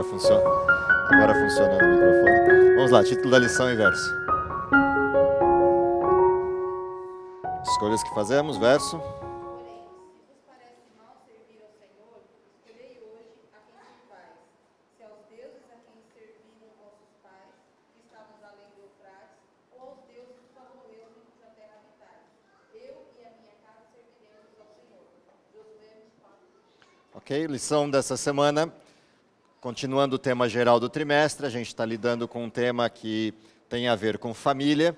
Agora funcionando o microfone. Vamos lá, título da lição e verso. Escolhas que fazemos, verso. Ok, lição dessa semana, continuando o tema geral do trimestre, a gente está lidando com um tema que tem a ver com família.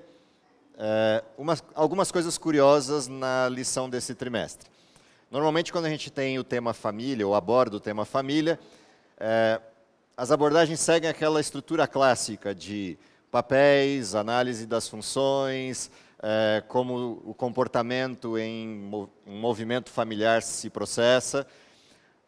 Algumas coisas curiosas na lição desse trimestre. Normalmente, quando a gente tem o tema família, ou aborda o tema família, as abordagens seguem aquela estrutura clássica de papéis, análise das funções, como o comportamento em um movimento familiar se processa.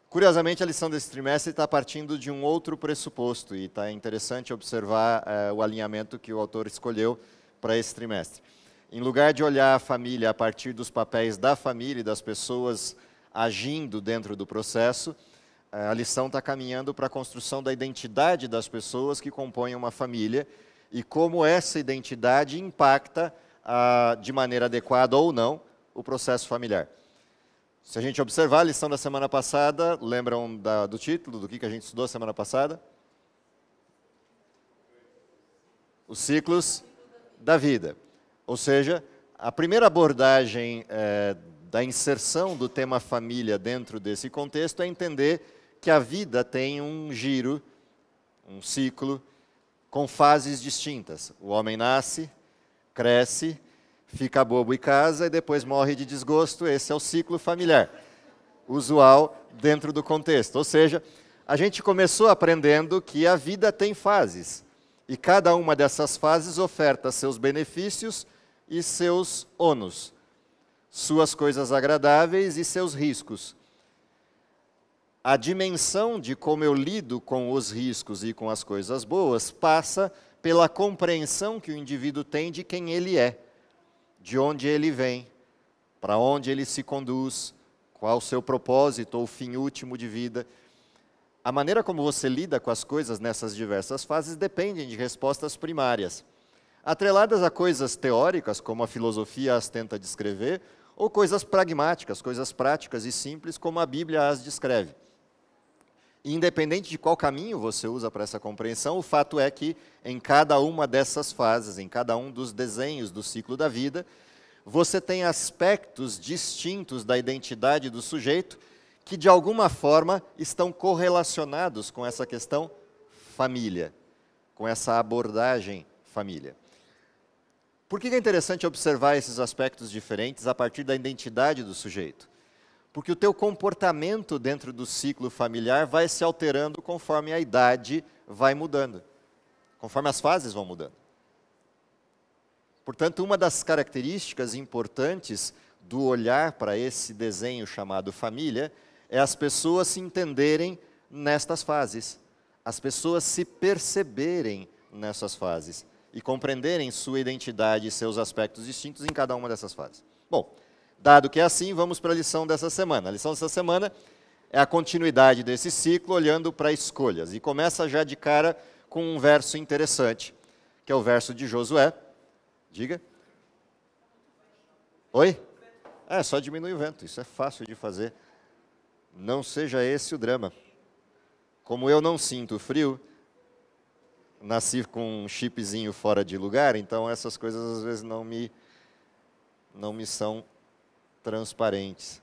Curiosamente, a lição desse trimestre está partindo de um outro pressuposto, e está interessante observar o alinhamento que o autor escolheu para esse trimestre. Em lugar de olhar a família a partir dos papéis da família e das pessoas agindo dentro do processo, a lição está caminhando para a construção da identidade das pessoas que compõem uma família e como essa identidade impacta, de maneira adequada ou não, o processo familiar. Se a gente observar a lição da semana passada, lembram do título, do que a gente estudou semana passada? Os ciclos da vida. Ou seja, a primeira abordagem da inserção do tema família dentro desse contexto é entender que a vida tem um giro, um ciclo, com fases distintas. O homem nasce, cresce, fica bobo e casa e depois morre de desgosto. Esse é o ciclo familiar, usual dentro do contexto. Ou seja, a gente começou aprendendo que a vida tem fases, e cada uma dessas fases oferta seus benefícios e seus ônus, suas coisas agradáveis e seus riscos. A dimensão de como eu lido com os riscos e com as coisas boas passa pela compreensão que o indivíduo tem de quem ele é, de onde ele vem, para onde ele se conduz, qual o seu propósito ou fim último de vida. A maneira como você lida com as coisas nessas diversas fases depende de respostas primárias, atreladas a coisas teóricas, como a filosofia as tenta descrever, ou coisas pragmáticas, coisas práticas e simples, como a Bíblia as descreve. Independente de qual caminho você usa para essa compreensão, o fato é que em cada uma dessas fases, em cada um dos desenhos do ciclo da vida, você tem aspectos distintos da identidade do sujeito que, de alguma forma, estão correlacionados com essa questão família, com essa abordagem família. Por que é interessante observar esses aspectos diferentes a partir da identidade do sujeito? Porque o teu comportamento dentro do ciclo familiar vai se alterando conforme a idade vai mudando, conforme as fases vão mudando. Portanto, uma das características importantes do olhar para esse desenho chamado família é as pessoas se entenderem nestas fases, as pessoas se perceberem nessas fases e compreenderem sua identidade e seus aspectos distintos em cada uma dessas fases. Bom, dado que é assim, vamos para a lição dessa semana. A lição dessa semana é a continuidade desse ciclo, olhando para escolhas. E começa já de cara com um verso interessante, que é o verso de Josué. Diga. Oi? Só diminui o vento, isso é fácil de fazer. Não seja esse o drama. Como eu não sinto frio, nasci com um chipzinho fora de lugar, então essas coisas às vezes não me são transparentes.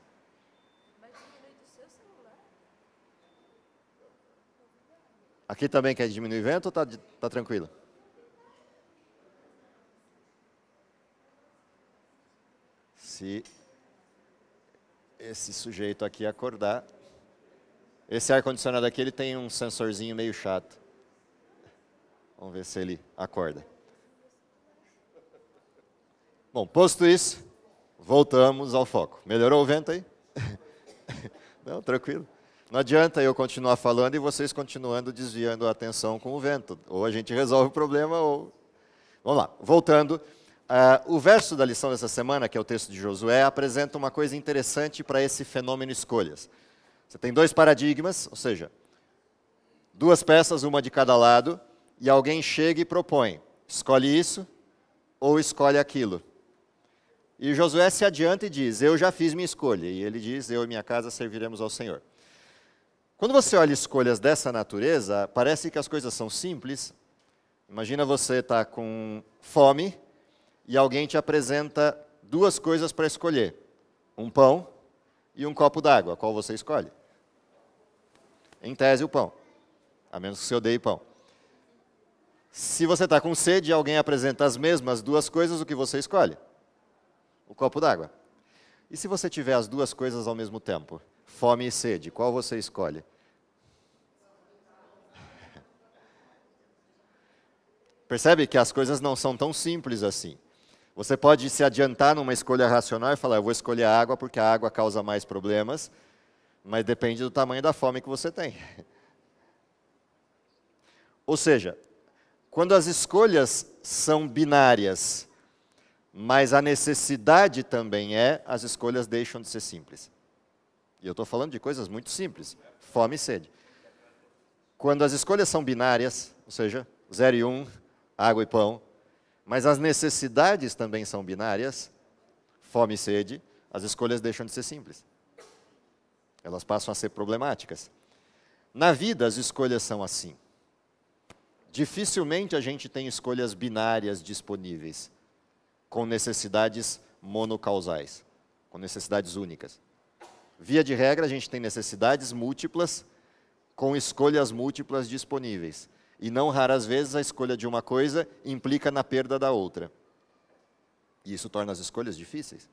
Aqui também quer diminuir o vento ou tá tranquilo? Se esse sujeito aqui acordar, esse ar-condicionado aqui ele tem um sensorzinho meio chato. Vamos ver se ele acorda. Bom, posto isso, voltamos ao foco. Melhorou o vento aí? Não, tranquilo. Não adianta eu continuar falando e vocês continuando desviando a atenção com o vento. Ou a gente resolve o problema ou... Vamos lá, voltando. O verso da lição dessa semana, que é o texto de Josué, apresenta uma coisa interessante para esse fenômeno escolhas. Você tem dois paradigmas, ou seja, Duas peças, uma de cada lado, e alguém chega e propõe, escolhe isso ou escolhe aquilo. E Josué se adianta e diz, eu já fiz minha escolha. E ele diz, eu e minha casa serviremos ao Senhor. Quando você olha escolhas dessa natureza, parece que as coisas são simples. Imagina você estar com fome e alguém te apresenta duas coisas para escolher. Um pão e um copo d'água. Qual você escolhe? Em tese, o pão. A menos que você odeie pão. Se você está com sede e alguém apresenta as mesmas duas coisas, o que você escolhe? O copo d'água. E se você tiver as duas coisas ao mesmo tempo? Fome e sede, qual você escolhe? Percebe que as coisas não são tão simples assim. Você pode se adiantar numa escolha racional e falar, eu vou escolher a água porque a água causa mais problemas, mas depende do tamanho da fome que você tem. Ou seja, quando as escolhas são binárias, mas a necessidade também as escolhas deixam de ser simples. E eu estou falando de coisas muito simples, fome e sede. Quando as escolhas são binárias, ou seja, 0 e 1, água e pão, mas as necessidades também são binárias, fome e sede, as escolhas deixam de ser simples. Elas passam a ser problemáticas. Na vida, as escolhas são assim. Dificilmente a gente tem escolhas binárias disponíveis, com necessidades monocausais, com necessidades únicas. Via de regra, a gente tem necessidades múltiplas, com escolhas múltiplas disponíveis. E não raras vezes a escolha de uma coisa implica na perda da outra. E isso torna as escolhas difíceis.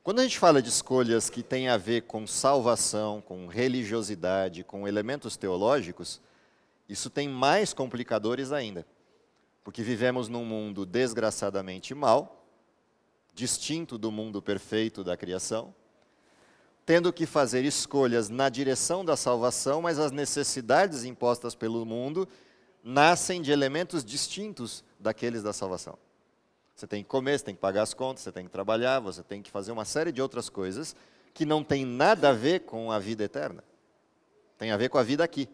Quando a gente fala de escolhas que têm a ver com salvação, com religiosidade, com elementos teológicos, isso tem mais complicadores ainda. Porque vivemos num mundo desgraçadamente mau, distinto do mundo perfeito da criação, tendo que fazer escolhas na direção da salvação, mas as necessidades impostas pelo mundo nascem de elementos distintos daqueles da salvação. Você tem que comer, você tem que pagar as contas, você tem que trabalhar, você tem que fazer uma série de outras coisas que não tem nada a ver com a vida eterna. Tem a ver com a vida aqui.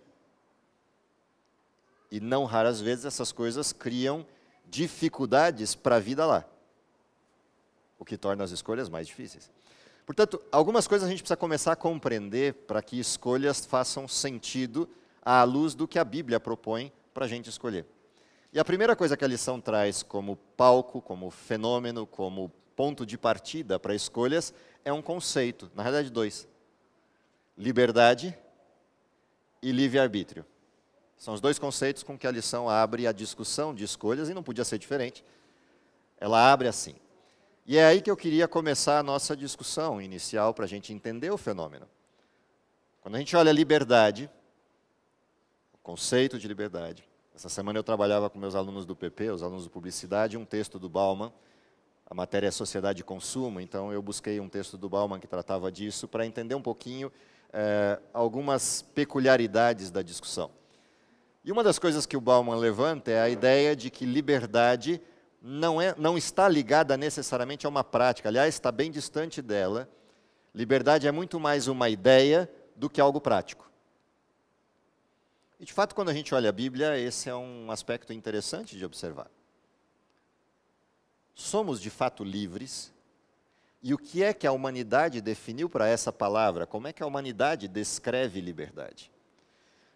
E não raras vezes essas coisas criam dificuldades para a vida lá, o que torna as escolhas mais difíceis. Portanto, algumas coisas a gente precisa começar a compreender para que escolhas façam sentido à luz do que a Bíblia propõe para a gente escolher. E a primeira coisa que a lição traz como palco, como fenômeno, como ponto de partida para escolhas, é um conceito, na realidade dois. Liberdade e livre-arbítrio. São os dois conceitos com que a lição abre a discussão de escolhas, e não podia ser diferente. Ela abre assim. E é aí que eu queria começar a nossa discussão inicial, para a gente entender o fenômeno. Quando a gente olha a liberdade, o conceito de liberdade, essa semana eu trabalhava com meus alunos do PP, os alunos de publicidade, um texto do Bauman, a matéria é Sociedade e Consumo, então eu busquei um texto do Bauman que tratava disso, para entender um pouquinho algumas peculiaridades da discussão. E uma das coisas que o Bauman levanta é a ideia de que liberdade não está ligada necessariamente a uma prática, aliás, está bem distante dela. Liberdade é muito mais uma ideia do que algo prático. E, de fato, quando a gente olha a Bíblia, esse é um aspecto interessante de observar. Somos, de fato, livres. E o que é que a humanidade definiu para essa palavra? Como é que a humanidade descreve liberdade?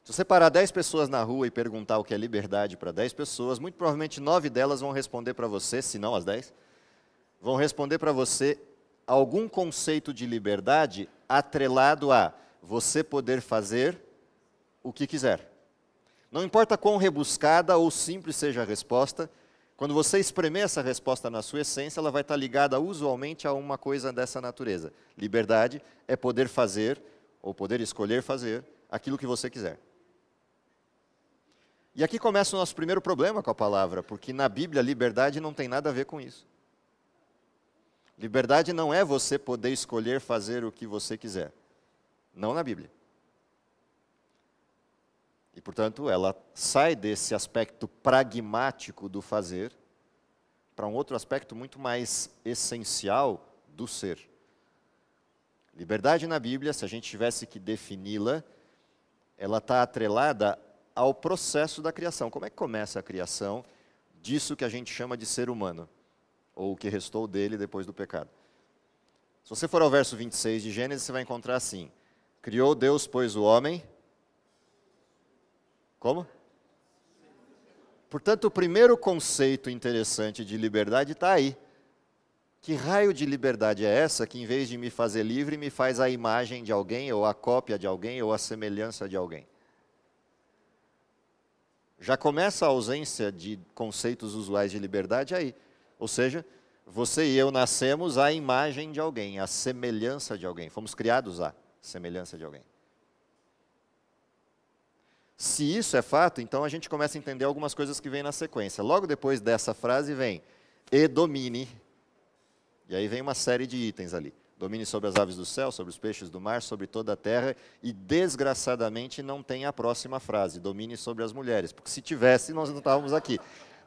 Se você parar 10 pessoas na rua e perguntar o que é liberdade para 10 pessoas, muito provavelmente 9 delas vão responder para você, se não as 10, vão responder para você algum conceito de liberdade atrelado a você poder fazer o que quiser. Não importa quão rebuscada ou simples seja a resposta, quando você espremer essa resposta na sua essência, ela vai estar ligada usualmente a uma coisa dessa natureza. Liberdade é poder fazer, ou poder escolher fazer, aquilo que você quiser. E aqui começa o nosso primeiro problema com a palavra, porque na Bíblia liberdade não tem nada a ver com isso. Liberdade não é você poder escolher fazer o que você quiser. Não na Bíblia. E, portanto, ela sai desse aspecto pragmático do fazer para um outro aspecto muito mais essencial do ser. Liberdade na Bíblia, se a gente tivesse que defini-la, ela está atrelada ao processo da criação. Como é que começa a criação disso que a gente chama de ser humano? Ou o que restou dele depois do pecado. Se você for ao verso 26 de Gênesis, você vai encontrar assim: criou Deus, pois, o homem... Como? Portanto, o primeiro conceito interessante de liberdade está aí. Que raio de liberdade é essa que, em vez de me fazer livre, me faz a imagem de alguém, ou a cópia de alguém, ou a semelhança de alguém? Já começa a ausência de conceitos usuais de liberdade aí. Ou seja, você e eu nascemos à imagem de alguém, à semelhança de alguém. Fomos criados à semelhança de alguém. Se isso é fato, então a gente começa a entender algumas coisas que vêm na sequência. Logo depois dessa frase vem, e domine. E aí vem uma série de itens ali. Domine sobre as aves do céu, sobre os peixes do mar, sobre toda a terra. E, desgraçadamente, não tem a próxima frase, domine sobre as mulheres. Porque se tivesse, nós não estávamos aqui,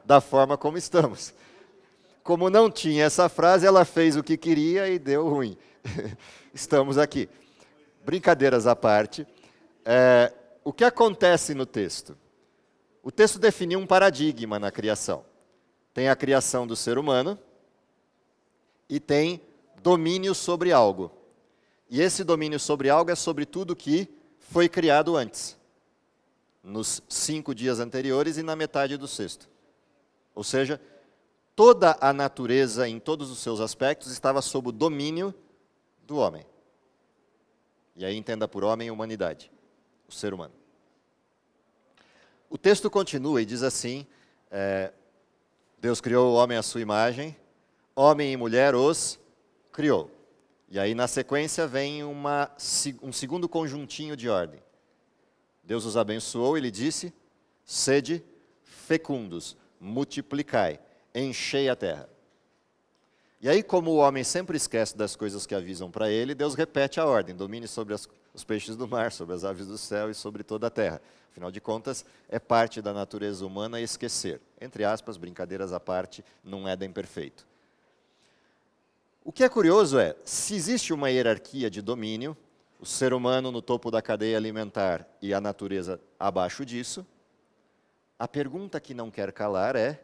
da forma como estamos. Como não tinha essa frase, ela fez o que queria e deu ruim. Estamos aqui. Brincadeiras à parte. O que acontece no texto? O texto definiu um paradigma na criação. Tem a criação do ser humano e tem domínio sobre algo. E esse domínio sobre algo é sobre tudo que foi criado antes, nos 5 dias anteriores e na metade do sexto. Ou seja, toda a natureza, em todos os seus aspectos, estava sob o domínio do homem. E aí entenda por homem a humanidade, o ser humano. O texto continua e diz assim, Deus criou o homem à sua imagem, homem e mulher os criou. E aí na sequência vem um segundo conjuntinho de ordem. Deus os abençoou e lhe disse, sede fecundos, multiplicai, enchei a terra. E aí, como o homem sempre esquece das coisas que avisam para ele, Deus repete a ordem, domine sobre os peixes do mar, sobre as aves do céu e sobre toda a terra. Afinal de contas, é parte da natureza humana esquecer. Entre aspas, brincadeiras à parte, num Éden perfeito. O que é curioso é, se existe uma hierarquia de domínio, o ser humano no topo da cadeia alimentar e a natureza abaixo disso, a pergunta que não quer calar é,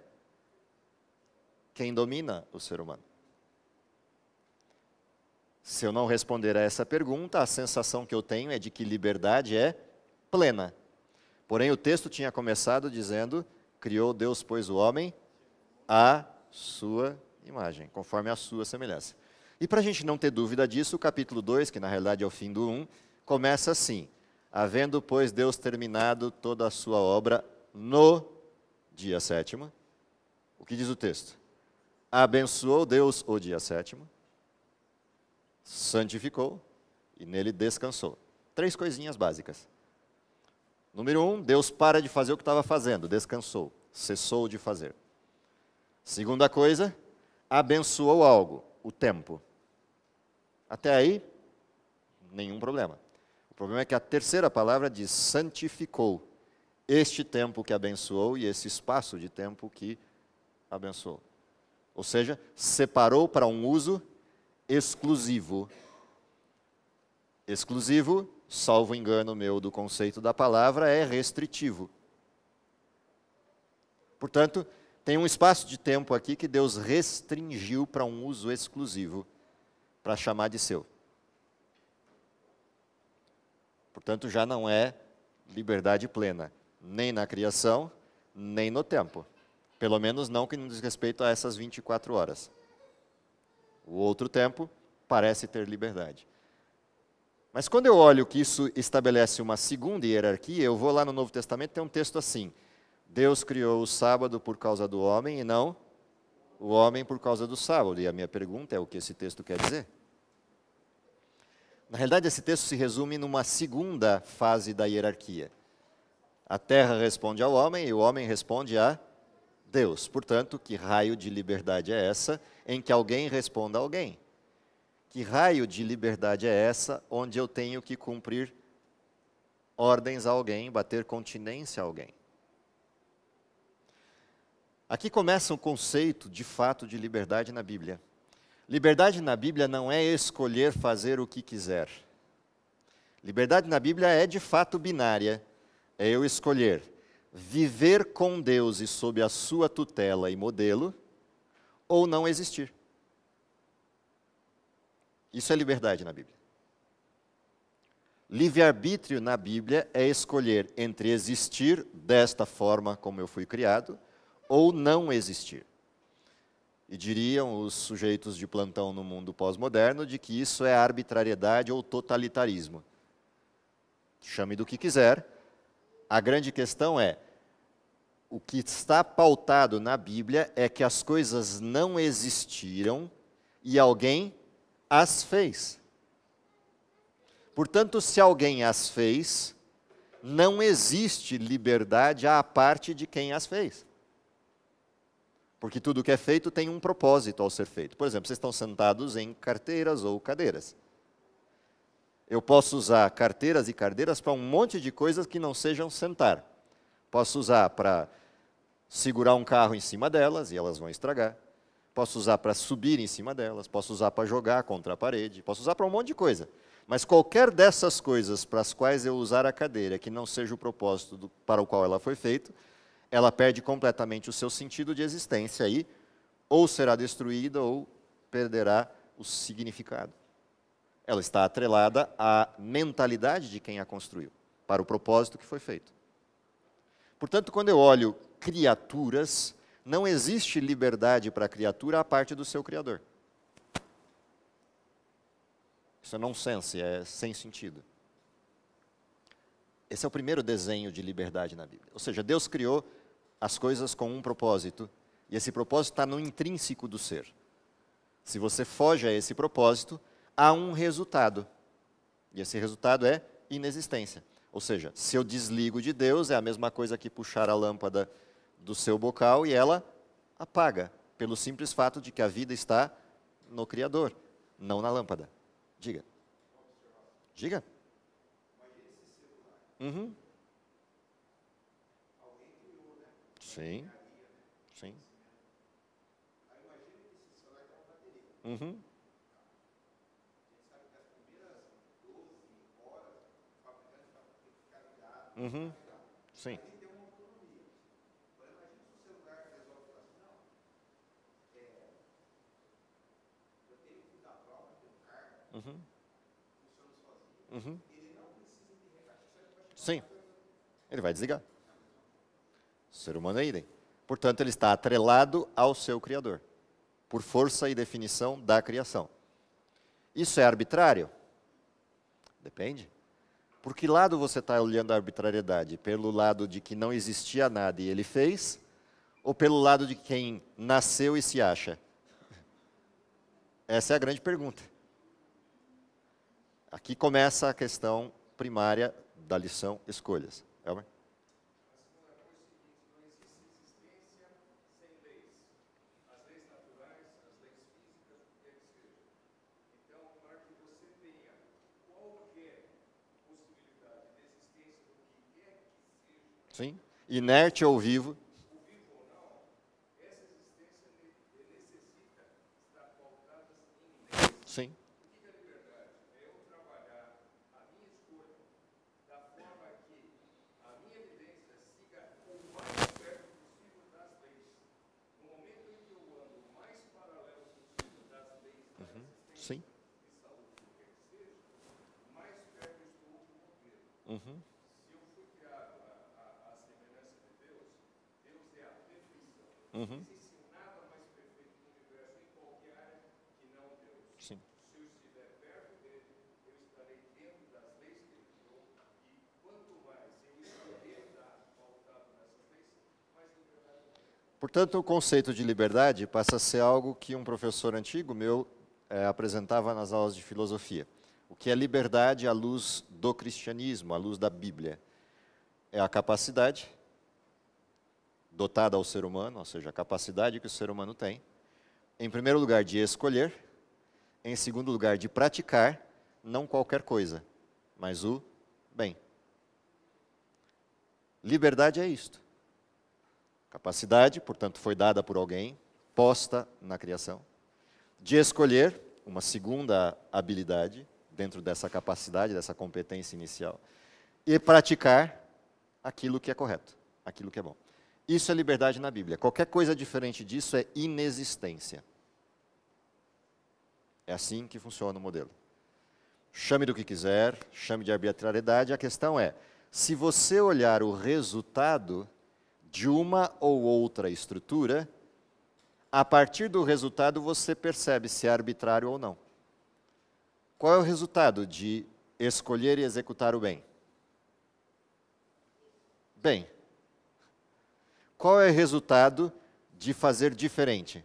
quem domina o ser humano? Se eu não responder a essa pergunta, a sensação que eu tenho é de que liberdade é plena. Porém, o texto tinha começado dizendo, criou Deus, pois, o homem à sua imagem, conforme a sua semelhança. E para a gente não ter dúvida disso, o capítulo 2, que na realidade é o fim do 1, começa assim, havendo, pois, Deus terminado toda a sua obra no dia sétimo. O que diz o texto? Abençoou Deus o dia sétimo, santificou e nele descansou. 3 coisinhas básicas. Número 1, Deus para de fazer o que estava fazendo, descansou, cessou de fazer. Segunda coisa, abençoou algo, o tempo. Até aí, nenhum problema. O problema é que a terceira palavra diz santificou este tempo que abençoou e esse espaço de tempo que abençoou. Ou seja, separou para um uso exclusivo. Exclusivo, salvo engano meu do conceito da palavra, é restritivo. Portanto, tem um espaço de tempo aqui que Deus restringiu para um uso exclusivo, para chamar de seu. Portanto, já não é liberdade plena, nem na criação, nem no tempo. Pelo menos não que não diz respeito a essas 24 horas. O outro tempo parece ter liberdade. Mas quando eu olho que isso estabelece uma segunda hierarquia, eu vou lá no Novo Testamento, tem um texto assim, Deus criou o sábado por causa do homem e não o homem por causa do sábado. E a minha pergunta é o que esse texto quer dizer? Na realidade, esse texto se resume numa segunda fase da hierarquia. A terra responde ao homem e o homem responde a Deus. Portanto, que raio de liberdade é essa em que alguém responda a alguém? Que raio de liberdade é essa onde eu tenho que cumprir ordens a alguém, bater continência a alguém? Aqui começa o conceito, de fato, de liberdade na Bíblia. Liberdade na Bíblia não é escolher fazer o que quiser. Liberdade na Bíblia é de fato binária. É eu escolher viver com Deus e sob a sua tutela e modelo, ou não existir. Isso é liberdade na Bíblia. Livre-arbítrio na Bíblia é escolher entre existir desta forma como eu fui criado, ou não existir. E diriam os sujeitos de plantão no mundo pós-moderno de que isso é arbitrariedade ou totalitarismo. Chame do que quiser. A grande questão é, o que está pautado na Bíblia é que as coisas não existiram e alguém as fez. Portanto, se alguém as fez, não existe liberdade à parte de quem as fez. Porque tudo que é feito tem um propósito ao ser feito. Por exemplo, vocês estão sentados em carteiras ou cadeiras. Eu posso usar carteiras e cadeiras para um monte de coisas que não sejam sentar. Posso usar para segurar um carro em cima delas e elas vão estragar. Posso usar para subir em cima delas. Posso usar para jogar contra a parede. Posso usar para um monte de coisa. Mas qualquer dessas coisas para as quais eu usar a cadeira, que não seja o propósito para o qual ela foi feita, ela perde completamente o seu sentido de existência e ou será destruída ou perderá o significado. Ela está atrelada à mentalidade de quem a construiu, para o propósito que foi feito. Portanto, quando eu olho criaturas, não existe liberdade para a criatura à parte do seu Criador. Isso é nonsense, é sem sentido. Esse é o primeiro desenho de liberdade na Bíblia. Ou seja, Deus criou as coisas com um propósito, e esse propósito está no intrínseco do ser. Se você foge a esse propósito, há um resultado. E esse resultado é inexistência. Ou seja, se eu desligo de Deus, é a mesma coisa que puxar a lâmpada do seu bocal e ela apaga, pelo simples fato de que a vida está no Criador, não na lâmpada. Diga. Diga. Uhum. Sim. Sim. Uhum. Uhum. Sim. Uhum. Uhum. Sim. Ele vai desligar. O ser humano é idem. Portanto, ele está atrelado ao seu Criador, por força e definição da criação. Isso é arbitrário? Depende. Por que lado você está olhando a arbitrariedade? Pelo lado de que não existia nada e ele fez? Ou pelo lado de quem nasceu e se acha? Essa é a grande pergunta. Aqui começa a questão primária da lição escolhas. Elmer? Sim. Inerte ou vivo. Sim. Sim. Uhum. Uhum. Sim. Portanto, o conceito de liberdade passa a ser algo que um professor antigo meu apresentava nas aulas de filosofia. O que é liberdade à luz do cristianismo, à luz da Bíblia? É a capacidade dotada ao ser humano, ou seja, a capacidade que o ser humano tem, em primeiro lugar, de escolher, em segundo lugar, de praticar, não qualquer coisa, mas o bem. Liberdade é isto. Capacidade, portanto, foi dada por alguém, posta na criação, de escolher, uma segunda habilidade dentro dessa capacidade, dessa competência inicial, e praticar aquilo que é correto, aquilo que é bom. Isso é liberdade na Bíblia. Qualquer coisa diferente disso é inexistência. É assim que funciona o modelo. Chame do que quiser, chame de arbitrariedade, a questão é, se você olhar o resultado de uma ou outra estrutura, a partir do resultado você percebe se é arbitrário ou não. Qual é o resultado de escolher e executar o bem? Bem. Qual é o resultado de fazer diferente?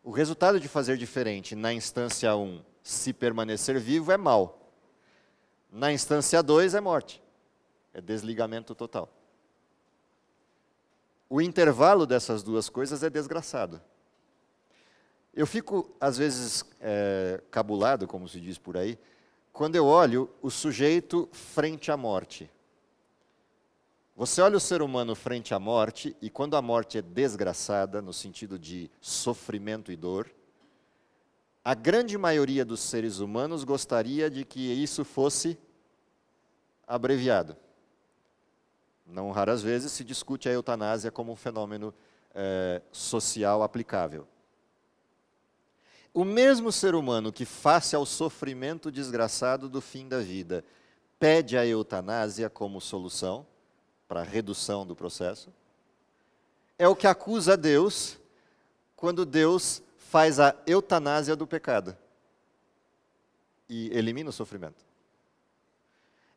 O resultado de fazer diferente na instância 1, se permanecer vivo, é mal. Na instância 2, é morte. É desligamento total. O intervalo dessas duas coisas é desgraçado. Eu fico, às vezes, cabulado, como se diz por aí, quando eu olho o sujeito frente à morte. Você olha o ser humano frente à morte, e quando a morte é desgraçada, no sentido de sofrimento e dor, a grande maioria dos seres humanos gostaria de que isso fosse abreviado. Não raras vezes se discute a eutanásia como um fenômeno social aplicável. O mesmo ser humano que, face ao sofrimento desgraçado do fim da vida, pede a eutanásia como solução para a redução do processo, é o que acusa Deus quando Deus faz a eutanásia do pecado e elimina o sofrimento.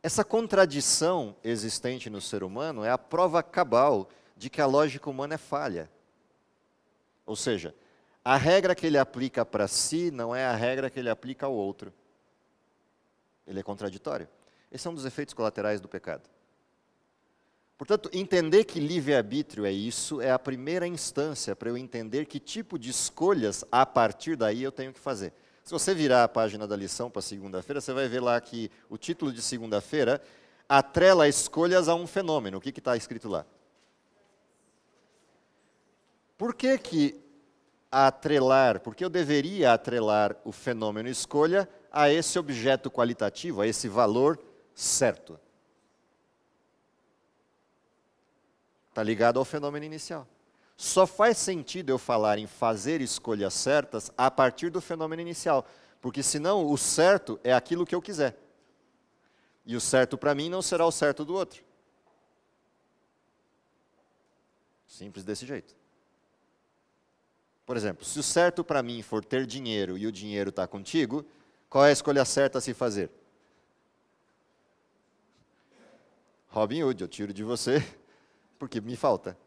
Essa contradição existente no ser humano é a prova cabal de que a lógica humana é falha. Ou seja, a regra que ele aplica para si não é a regra que ele aplica ao outro. Ele é contraditório. Esse é um dos efeitos colaterais do pecado. Portanto, entender que livre-arbítrio é isso é a primeira instância para eu entender que tipo de escolhas, a partir daí, eu tenho que fazer. Se você virar a página da lição para segunda-feira, você vai ver lá que o título de segunda-feira atrela escolhas a um fenômeno. O que está escrito lá? Por que atrelar, porque eu deveria atrelar o fenômeno escolha a esse objeto qualitativo, a esse valor certo? Está ligado ao fenômeno inicial. Só faz sentido eu falar em fazer escolhas certas a partir do fenômeno inicial, porque senão o certo é aquilo que eu quiser. E o certo para mim não será o certo do outro. Simples desse jeito. Por exemplo, se o certo para mim for ter dinheiro e o dinheiro está contigo, qual é a escolha certa a se fazer? Robin Hood, eu tiro de você porque me falta.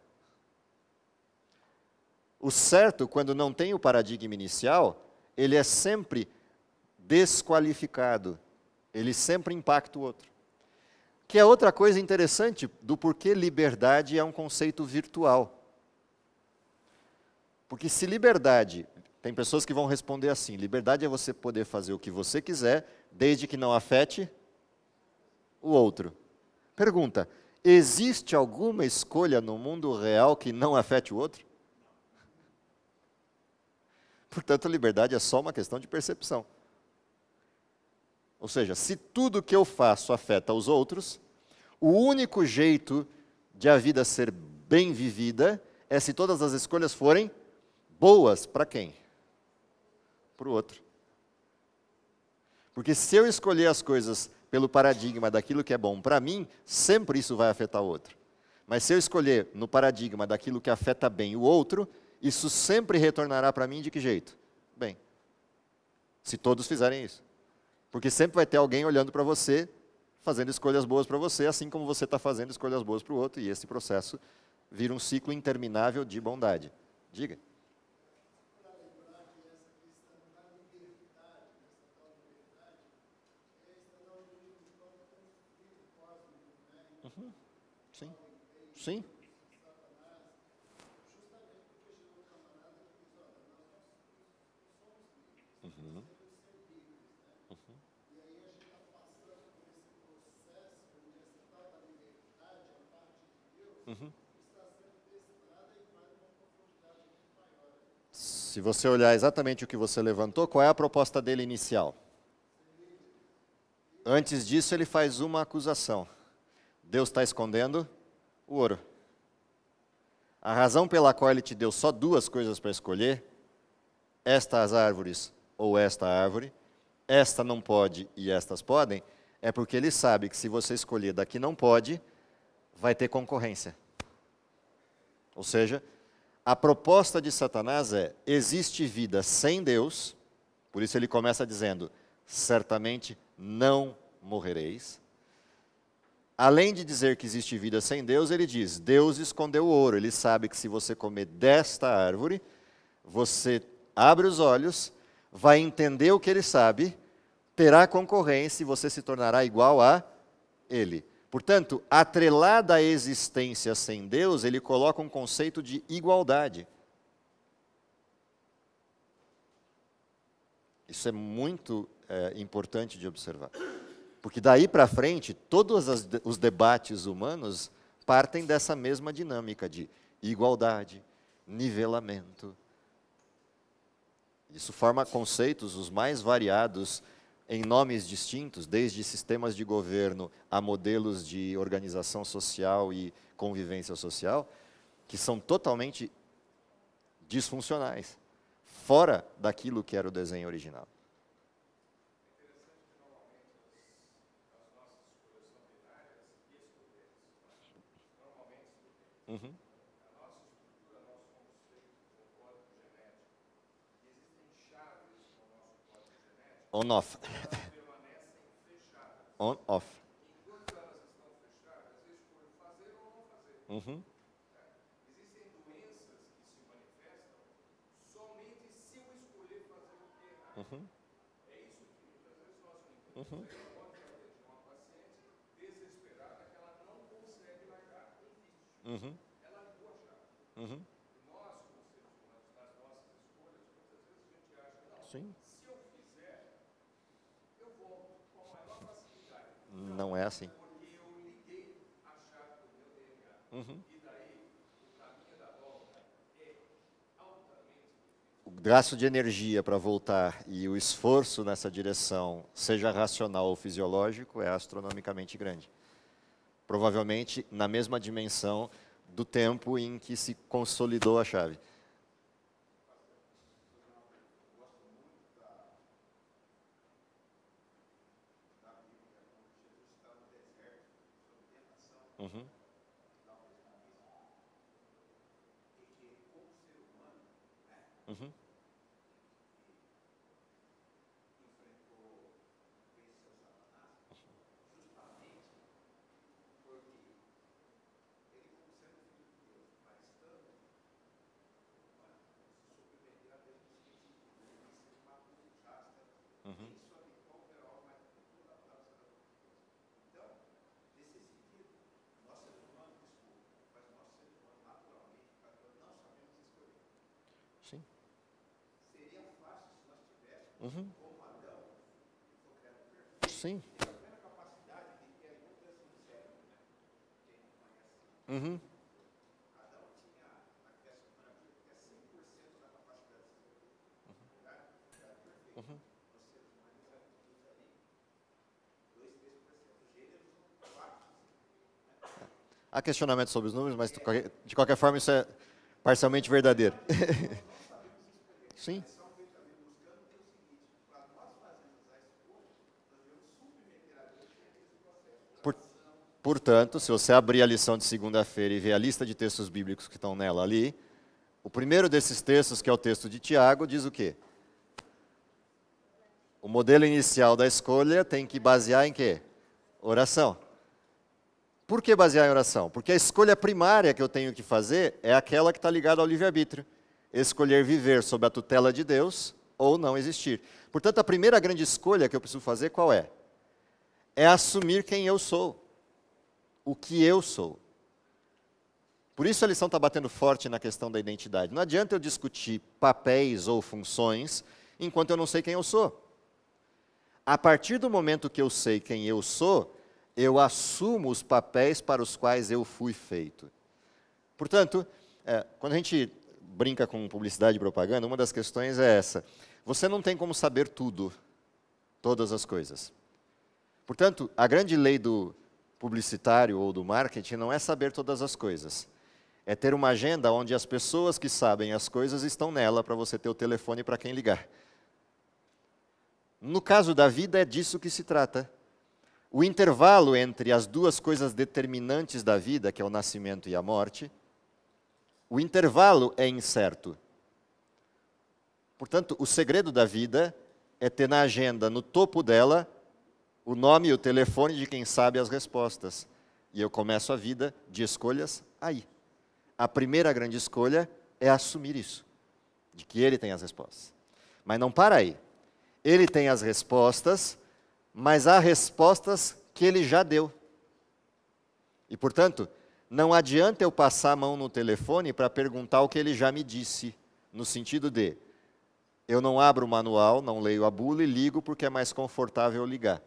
O certo, quando não tem o paradigma inicial, ele é sempre desqualificado. Ele sempre impacta o outro. Que é outra coisa interessante do porquê liberdade é um conceito virtual. Porque se liberdade, tem pessoas que vão responder assim, liberdade é você poder fazer o que você quiser, desde que não afete o outro. Pergunta, existe alguma escolha no mundo real que não afete o outro? Portanto, liberdade é só uma questão de percepção. Ou seja, se tudo que eu faço afeta os outros, o único jeito de a vida ser bem vivida é se todas as escolhas forem boas para quem? Para o outro. Porque se eu escolher as coisas pelo paradigma daquilo que é bom para mim, sempre isso vai afetar o outro. Mas se eu escolher no paradigma daquilo que afeta bem o outro, isso sempre retornará para mim de que jeito? Bem, se todos fizerem isso. Porque sempre vai ter alguém olhando para você, fazendo escolhas boas para você, assim como você está fazendo escolhas boas para o outro, e esse processo vira um ciclo interminável de bondade. Diga. Sim. Sim. Uhum. Uhum. se você olhar exatamente o que você levantou, qual é a proposta dele inicial? Antes disso, ele faz uma acusação. Deus está escondendo o ouro. A razão pela qual ele te deu só duas coisas para escolher, estas árvores ou esta árvore, esta não pode e estas podem, é porque ele sabe que se você escolher daqui não pode, vai ter concorrência. Ou seja, a proposta de Satanás é, existe vida sem Deus, por isso ele começa dizendo, certamente não morrereis. Além de dizer que existe vida sem Deus, ele diz, Deus escondeu o ouro. Ele sabe que se você comer desta árvore, você abre os olhos, vai entender o que ele sabe, terá concorrência e você se tornará igual a ele. Portanto, atrelada à existência sem Deus, ele coloca um conceito de igualdade. Isso é muito importante de observar. Porque daí para frente, todos os debates humanos partem dessa mesma dinâmica de igualdade, nivelamento. Isso forma conceitos os mais variados em nomes distintos, desde sistemas de governo a modelos de organização social e convivência social, que são totalmente disfuncionais, fora daquilo que era o desenho original. Uhum. On off. On off. Uhum. Existem doenças que se manifestam somente se eu escolher fazer o que é errado. Uhum. É isso que muitas vezes nós não entendemos. Uhum. Pode ter uma paciente desesperada que ela não consegue largar um vício. Uhum. Ela ligou a chave. Uhum. Nós, como seres humanos, nas nossas escolhas, muitas vezes a gente acha, não, Sim. se eu fizer, eu volto com a maior facilidade. Não é assim. Porque eu liguei a chave do meu DNA. Uhum. E daí, o caminho da volta é altamente difícil. O gasto de energia para voltar e o esforço nessa direção, seja racional ou fisiológico, é astronomicamente grande. Provavelmente na mesma dimensão do tempo em que se consolidou a chave. Uhum. Uhum. Uhum. Sim. Uhum. Sim. Uhum. Uhum. Há questionamento sobre os números, mas de qualquer forma isso é parcialmente verdadeiro. Sim. Portanto, se você abrir a lição de segunda-feira e ver a lista de textos bíblicos que estão nela ali, o primeiro desses textos, que é o texto de Tiago, diz o quê? O modelo inicial da escolha tem que basear em quê? Oração. Por que basear em oração? Porque a escolha primária que eu tenho que fazer é aquela que está ligada ao livre-arbítrio. Escolher viver sob a tutela de Deus ou não existir. Portanto, a primeira grande escolha que eu preciso fazer, qual é? É assumir quem eu sou. O que eu sou. Por isso a lição está batendo forte na questão da identidade. Não adianta eu discutir papéis ou funções enquanto eu não sei quem eu sou. A partir do momento que eu sei quem eu sou, eu assumo os papéis para os quais eu fui feito. Portanto, quando a gente brinca com publicidade e propaganda, uma das questões é essa. Você não tem como saber tudo, todas as coisas. Portanto, a grande lei do publicitário ou do marketing não é saber todas as coisas. É ter uma agenda onde as pessoas que sabem as coisas estão nela para você ter o telefone para quem ligar. No caso da vida, é disso que se trata. O intervalo entre as duas coisas determinantes da vida, que é o nascimento e a morte, o intervalo é incerto. Portanto, o segredo da vida é ter na agenda, no topo dela, o nome e o telefone de quem sabe as respostas. E eu começo a vida de escolhas aí. A primeira grande escolha é assumir isso, de que ele tem as respostas. Mas não para aí. Ele tem as respostas, mas há respostas que ele já deu. E, portanto, não adianta eu passar a mão no telefone para perguntar o que ele já me disse, no sentido de, eu não abro o manual, não leio a bula e ligo porque é mais confortável ligar.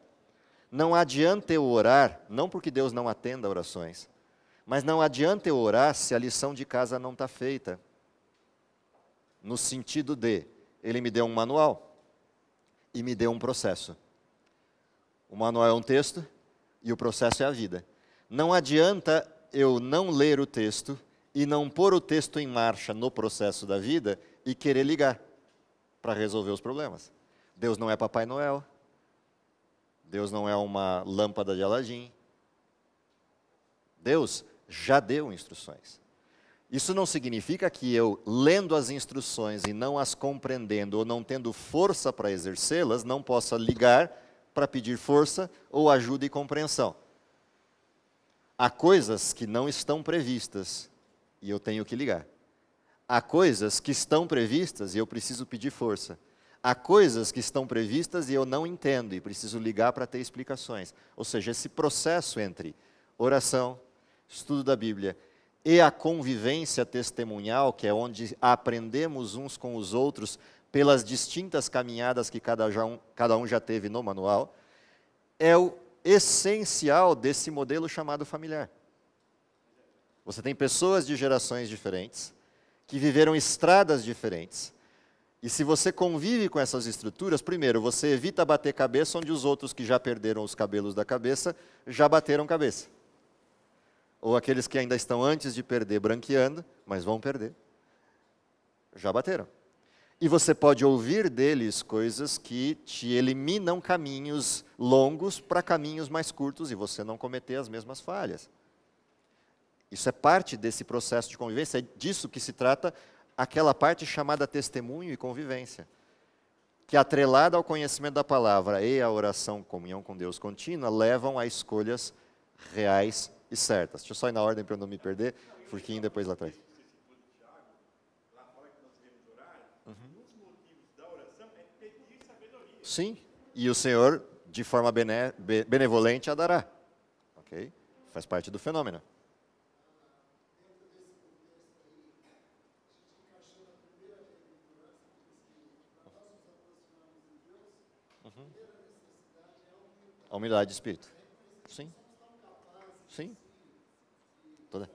Não adianta eu orar, não porque Deus não atenda orações, mas não adianta eu orar se a lição de casa não está feita. No sentido de, ele me deu um manual e me deu um processo. O manual é um texto e o processo é a vida. Não adianta eu não ler o texto e não pôr o texto em marcha no processo da vida e querer ligar para resolver os problemas. Deus não é Papai Noel. Deus não é uma lâmpada de Aladim. Deus já deu instruções. Isso não significa que eu, lendo as instruções e não as compreendendo ou não tendo força para exercê-las, não possa ligar para pedir força ou ajuda e compreensão. Há coisas que não estão previstas e eu tenho que ligar. Há coisas que estão previstas e eu preciso pedir força. Há coisas que estão previstas e eu não entendo e preciso ligar para ter explicações. Ou seja, esse processo entre oração, estudo da Bíblia e a convivência testemunhal, que é onde aprendemos uns com os outros pelas distintas caminhadas que cada um já teve no manual, é o essencial desse modelo chamado familiar. Você tem pessoas de gerações diferentes, que viveram estradas diferentes, e se você convive com essas estruturas, primeiro, você evita bater cabeça onde os outros que já perderam os cabelos da cabeça, já bateram cabeça. Ou aqueles que ainda estão antes de perder branqueando, mas vão perder, já bateram. E você pode ouvir deles coisas que te eliminam caminhos longos para caminhos mais curtos e você não cometer as mesmas falhas. Isso é parte desse processo de convivência, é disso que se trata aquela parte chamada testemunho e convivência, que atrelada ao conhecimento da palavra e à oração, comunhão com Deus contínua, levam a escolhas reais e certas. Deixa eu só ir na ordem para eu não me perder, Furquinho depois lá atrás. Sim, e o Senhor, de forma benevolente, a dará. Ok? Faz parte do fenômeno. A humildade de espírito. Sim. Sim. Toda.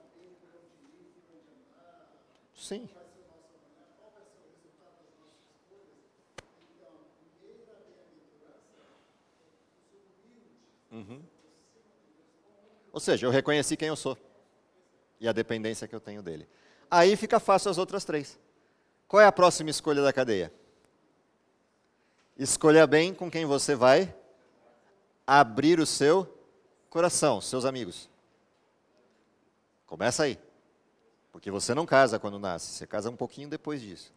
Sim. Ou seja, eu reconheci quem eu sou e a dependência que eu tenho dele. Aí fica fácil as outras três. Qual é a próxima escolha da cadeia? Escolha bem com quem você vai abrir o seu coração, seus amigos. Começa aí. Porque você não casa quando nasce, você casa um pouquinho depois disso.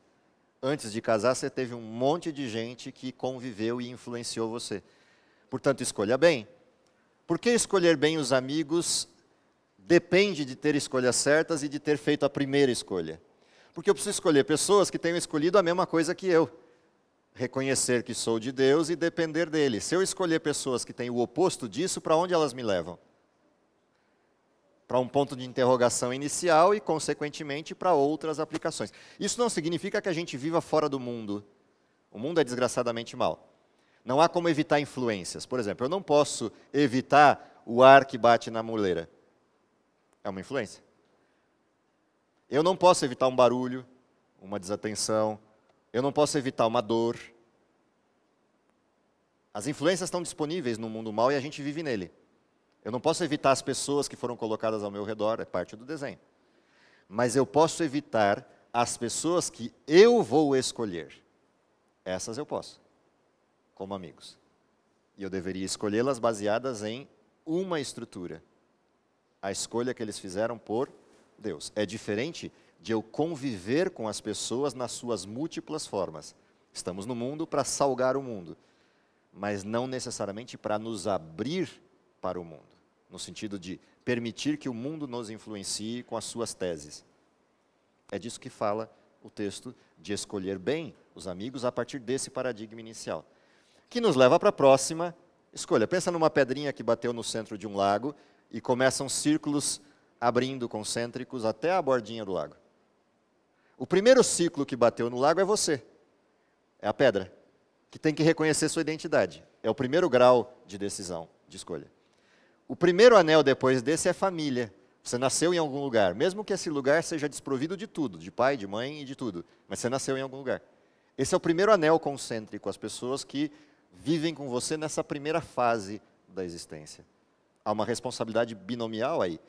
Antes de casar, você teve um monte de gente que conviveu e influenciou você. Portanto, escolha bem. Por que escolher bem os amigos depende de ter escolhas certas e de ter feito a primeira escolha? Porque eu preciso escolher pessoas que tenham escolhido a mesma coisa que eu. Reconhecer que sou de Deus e depender dele. Se eu escolher pessoas que têm o oposto disso, para onde elas me levam? Para um ponto de interrogação inicial e, consequentemente, para outras aplicações. Isso não significa que a gente viva fora do mundo. O mundo é desgraçadamente mau. Não há como evitar influências. Por exemplo, eu não posso evitar o ar que bate na muleira. É uma influência. Eu não posso evitar um barulho. uma desatenção, eu não posso evitar uma dor. As influências estão disponíveis no mundo mal e a gente vive nele. Eu não posso evitar as pessoas que foram colocadas ao meu redor, é parte do desenho. Mas eu posso evitar as pessoas que eu vou escolher. Essas eu posso, como amigos. E eu deveria escolhê-las baseadas em uma estrutura. A escolha que eles fizeram por Deus. É diferente de eu conviver com as pessoas nas suas múltiplas formas. Estamos no mundo para salgar o mundo, mas não necessariamente para nos abrir para o mundo, no sentido de permitir que o mundo nos influencie com as suas teses. É disso que fala o texto, de escolher bem os amigos a partir desse paradigma inicial. Que nos leva para a próxima escolha. Pensa numa pedrinha que bateu no centro de um lago e começam círculos abrindo concêntricos até a bordinha do lago. O primeiro ciclo que bateu no lago é você. É a pedra, que tem que reconhecer sua identidade. É o primeiro grau de decisão, de escolha. O primeiro anel depois desse é família. Você nasceu em algum lugar, mesmo que esse lugar seja desprovido de tudo, de pai, de mãe e de tudo, mas você nasceu em algum lugar. Esse é o primeiro anel concêntrico, as pessoas que vivem com você nessa primeira fase da existência. Há uma responsabilidade binomial aí,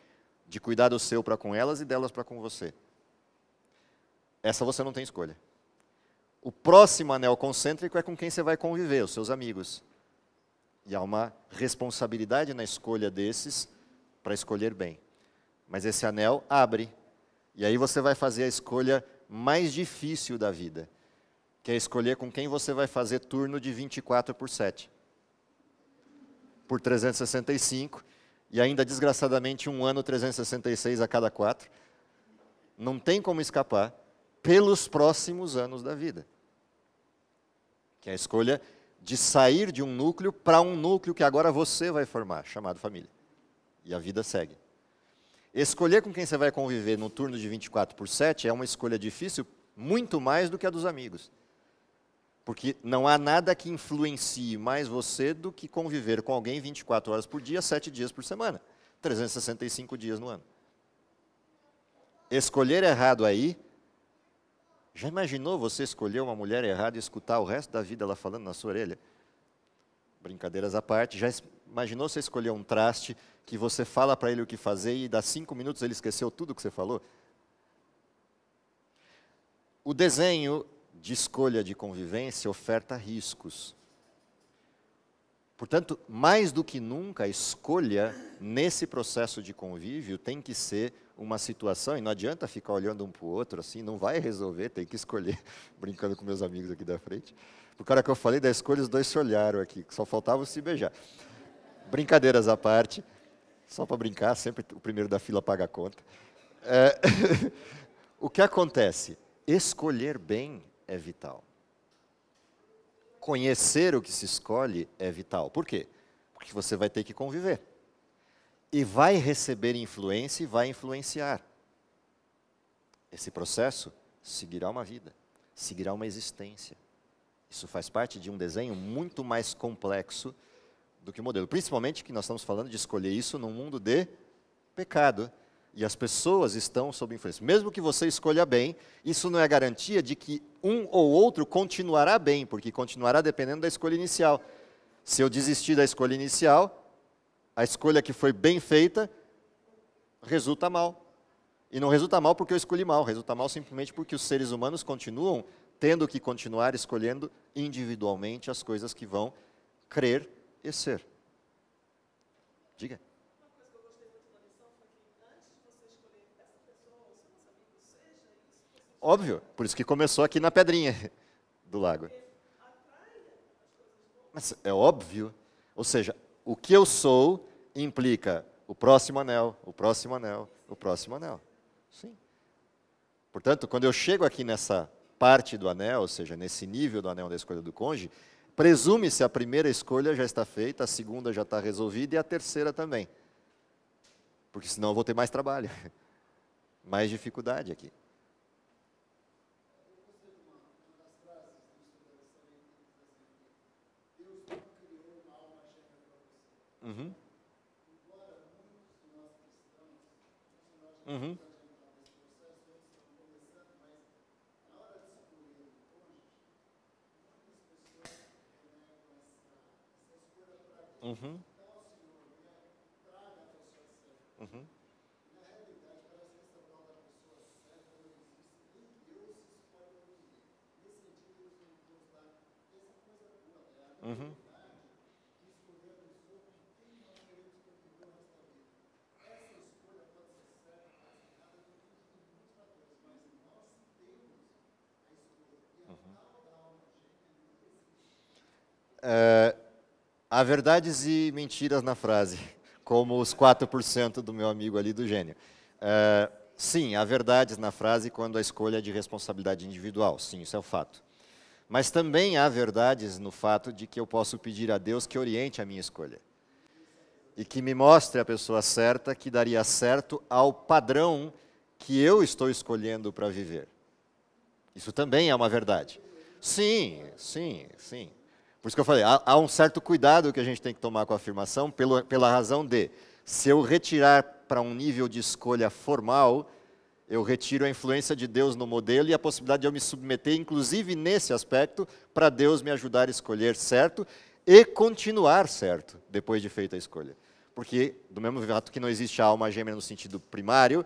de cuidar do seu para com elas e delas para com você. Essa você não tem escolha. O próximo anel concêntrico é com quem você vai conviver, os seus amigos. E há uma responsabilidade na escolha desses para escolher bem. Mas esse anel abre. E aí você vai fazer a escolha mais difícil da vida, que é escolher com quem você vai fazer turno de 24/7. Por 365, e ainda desgraçadamente um ano 366 a cada 4. Não tem como escapar pelos próximos anos da vida. Que é a escolha de sair de um núcleo para um núcleo que agora você vai formar, chamado família. E a vida segue. Escolher com quem você vai conviver no turno de 24/7 é uma escolha difícil, muito mais do que a dos amigos. Porque não há nada que influencie mais você do que conviver com alguém 24 horas por dia, 7 dias por semana, 365 dias no ano. Escolher errado aí, já imaginou você escolher uma mulher errada e escutar o resto da vida ela falando na sua orelha? Brincadeiras à parte, já imaginou você escolher um traste que você fala para ele o que fazer e dá 5 minutos ele esqueceu tudo o que você falou? O desenho de escolha de convivência oferta riscos. Portanto, mais do que nunca, a escolha nesse processo de convívio tem que ser uma situação, e não adianta ficar olhando um para o outro assim, não vai resolver, tem que escolher, brincando com meus amigos aqui da frente. Por cara que eu falei da escolha, os dois se olharam aqui, só faltava se beijar. Brincadeiras à parte, só para brincar, sempre o primeiro da fila paga a conta. O que acontece? Escolher bem é vital. Conhecer o que se escolhe é vital. Por quê? Porque você vai ter que conviver. E vai receber influência e vai influenciar. Esse processo seguirá uma vida, seguirá uma existência. Isso faz parte de um desenho muito mais complexo do que o modelo. Principalmente que nós estamos falando de escolher isso num mundo de pecado. E as pessoas estão sob influência. Mesmo que você escolha bem, isso não é garantia de que um ou outro continuará bem, porque continuará dependendo da escolha inicial. Se eu desistir da escolha inicial, a escolha que foi bem feita resulta mal. E não resulta mal porque eu escolhi mal, resulta mal simplesmente porque os seres humanos continuam tendo que continuar escolhendo individualmente as coisas que vão crer e ser. Diga. Óbvio, por isso que começou aqui na pedrinha do lago. Mas é óbvio, ou seja, o que eu sou implica o próximo anel, o próximo anel, o próximo anel. Sim. Portanto, quando eu chego aqui nessa parte do anel, ou seja, nesse nível do anel da escolha do cônjuge, presume-se a primeira escolha já está feita, a segunda já está resolvida e a terceira também. Porque senão eu vou ter mais trabalho, mais dificuldade aqui. Uhum. Uhum. Uhum. Uhum. Uhum. Há verdades e mentiras na frase, como os 4% do meu amigo ali do gênio. Sim, há verdades na frase quando a escolha é de responsabilidade individual, sim, isso é o fato. Mas também há verdades no fato de que eu posso pedir a Deus que oriente a minha escolha. E que me mostre a pessoa certa que daria certo ao padrão que eu estou escolhendo para viver. Isso também é uma verdade. Sim, sim, sim. Por isso que eu falei, há um certo cuidado que a gente tem que tomar com a afirmação, pela razão de, se eu retirar para um nível de escolha formal, eu retiro a influência de Deus no modelo e a possibilidade de eu me submeter, inclusive nesse aspecto, para Deus me ajudar a escolher certo e continuar certo, depois de feita a escolha. Porque, do mesmo fato que não existe a alma gêmea no sentido primário,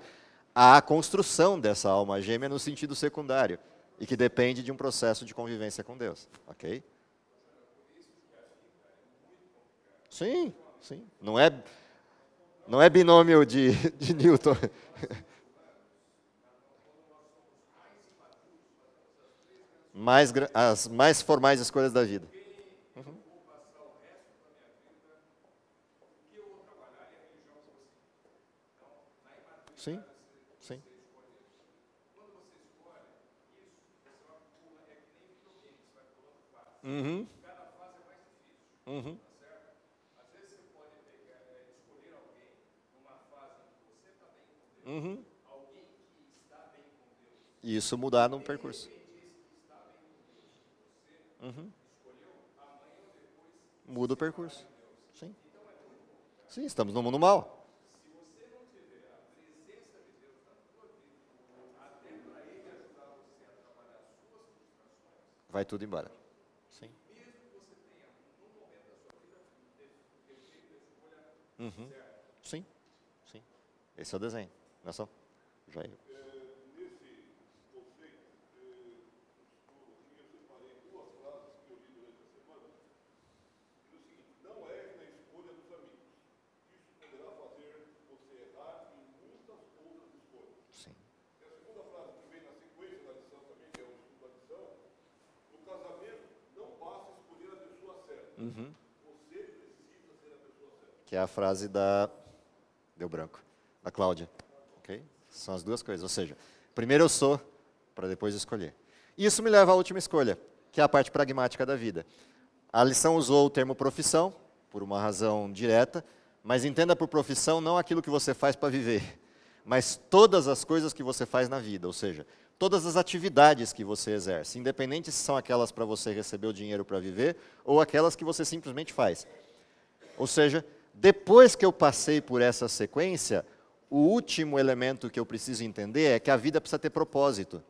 há a construção dessa alma gêmea no sentido secundário, e que depende de um processo de convivência com Deus, ok? Sim, sim. Não é binômio de Newton. As mais formais escolhas da vida. Uhum. Sim, sim. Uhum. Uhum. Uhum. E isso mudar no percurso. Uhum. Muda o percurso. Sim. Sim, estamos no mundo mal. Vai tudo embora. Sim. Uhum. Sim, sim. Esse é o desenho, não é só? Já é. Sim. Uhum. Que é a frase da... Deu branco. Da Cláudia. Ok? São as duas coisas. Ou seja, primeiro eu sou, para depois escolher. Isso me leva à última escolha, que é a parte pragmática da vida. A lição usou o termo profissão, por uma razão direta, mas entenda por profissão não aquilo que você faz para viver, mas todas as coisas que você faz na vida, ou seja, todas as atividades que você exerce, independente se são aquelas para você receber o dinheiro para viver ou aquelas que você simplesmente faz. Ou seja, depois que eu passei por essa sequência, o último elemento que eu preciso entender é que a vida precisa ter propósito.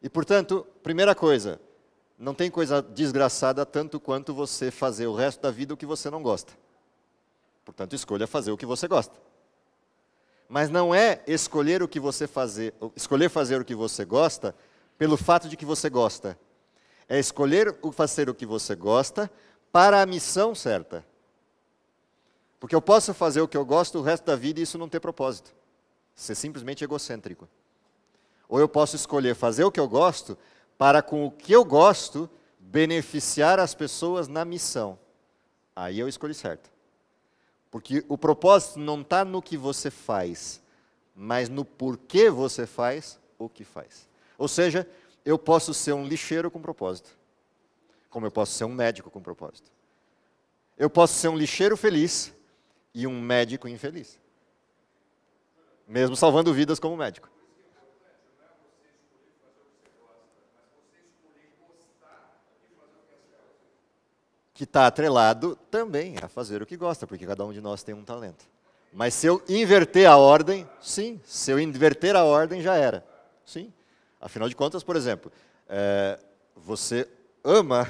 E, portanto, primeira coisa, não tem coisa desgraçada tanto quanto você fazer o resto da vida o que você não gosta. Portanto, escolha fazer o que você gosta. Mas não é escolher o que você fazer, escolher fazer o que você gosta pelo fato de que você gosta. É escolher fazer o que você gosta para a missão certa. Porque eu posso fazer o que eu gosto o resto da vida e isso não ter propósito. Ser simplesmente egocêntrico. Ou eu posso escolher fazer o que eu gosto para, com o que eu gosto, beneficiar as pessoas na missão. Aí eu escolhi certo. Porque o propósito não está no que você faz, mas no porquê você faz o que faz. Ou seja, eu posso ser um lixeiro com propósito, como eu posso ser um médico com propósito. Eu posso ser um lixeiro feliz e um médico infeliz, mesmo salvando vidas como médico. Que está atrelado também a fazer o que gosta, porque cada um de nós tem um talento. Mas se eu inverter a ordem, sim, se eu inverter a ordem, já era. Sim. Afinal de contas, por exemplo, você ama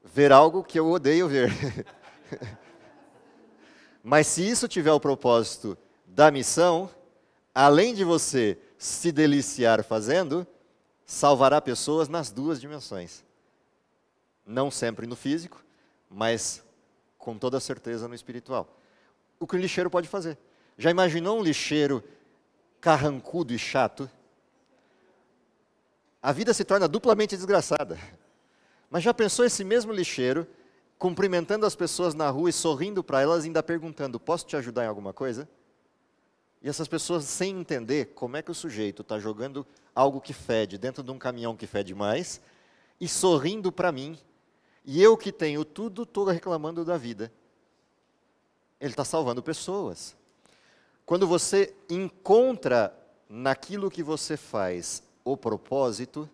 ver algo que eu odeio ver. Mas se isso tiver o propósito da missão, além de você se deliciar fazendo, salvará pessoas nas duas dimensões. Não sempre no físico, mas com toda certeza no espiritual. O que um lixeiro pode fazer. Já imaginou um lixeiro carrancudo e chato? A vida se torna duplamente desgraçada. Mas já pensou esse mesmo lixeiro cumprimentando as pessoas na rua e sorrindo para elas, ainda perguntando: posso te ajudar em alguma coisa? E essas pessoas, sem entender como é que o sujeito está jogando algo que fede dentro de um caminhão que fede mais, e sorrindo para mim, e eu que tenho tudo, estou reclamando da vida. Ele está salvando pessoas. Quando você encontra naquilo que você faz o propósito,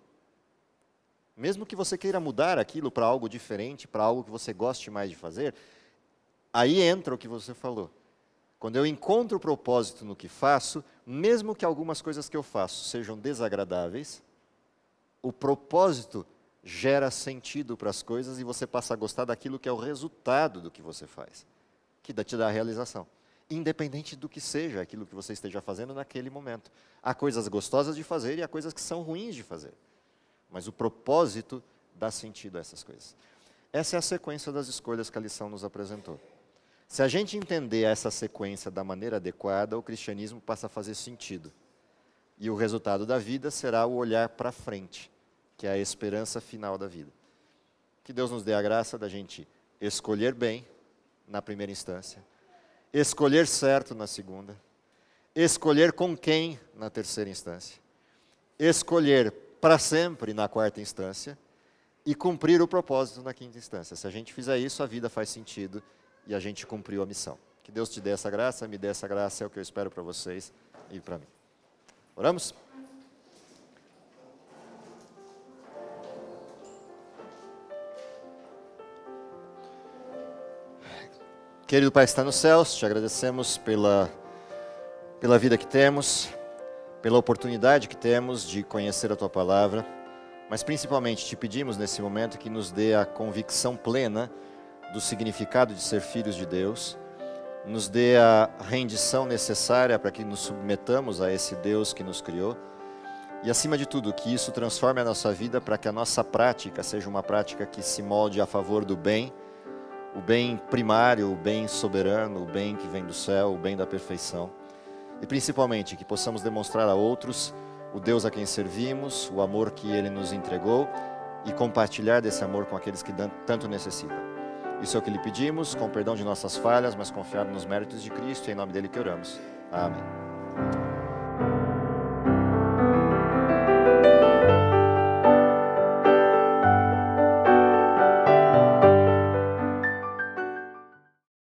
mesmo que você queira mudar aquilo para algo diferente, para algo que você goste mais de fazer, aí entra o que você falou. Quando eu encontro o propósito no que faço, mesmo que algumas coisas que eu faço sejam desagradáveis, o propósito gera sentido para as coisas e você passa a gostar daquilo que é o resultado do que você faz, que te dá a realização. Independente do que seja aquilo que você esteja fazendo naquele momento. Há coisas gostosas de fazer e há coisas que são ruins de fazer. Mas o propósito dá sentido a essas coisas. Essa é a sequência das escolhas que a lição nos apresentou. Se a gente entender essa sequência da maneira adequada, o cristianismo passa a fazer sentido. E o resultado da vida será o olhar para frente, que é a esperança final da vida. Que Deus nos dê a graça da gente escolher bem na primeira instância, escolher certo na segunda, escolher com quem na terceira instância, escolher para sempre na quarta instância e cumprir o propósito na quinta instância. Se a gente fizer isso, a vida faz sentido e a gente cumpriu a missão. Que Deus te dê essa graça, me dê essa graça, é o que eu espero para vocês e para mim. Oramos? Querido Pai que está nos céus, te agradecemos pela vida que temos, pela oportunidade que temos de conhecer a Tua Palavra, mas principalmente te pedimos nesse momento que nos dê a convicção plena do significado de ser filhos de Deus, nos dê a rendição necessária para que nos submetamos a esse Deus que nos criou e, acima de tudo, que isso transforme a nossa vida para que a nossa prática seja uma prática que se molde a favor do bem, o bem primário, o bem soberano, o bem que vem do céu, o bem da perfeição. E principalmente que possamos demonstrar a outros o Deus a quem servimos, o amor que Ele nos entregou e compartilhar desse amor com aqueles que tanto necessitam. Isso é o que lhe pedimos, com perdão de nossas falhas, mas confiado nos méritos de Cristo, e em nome dele que oramos. Amém.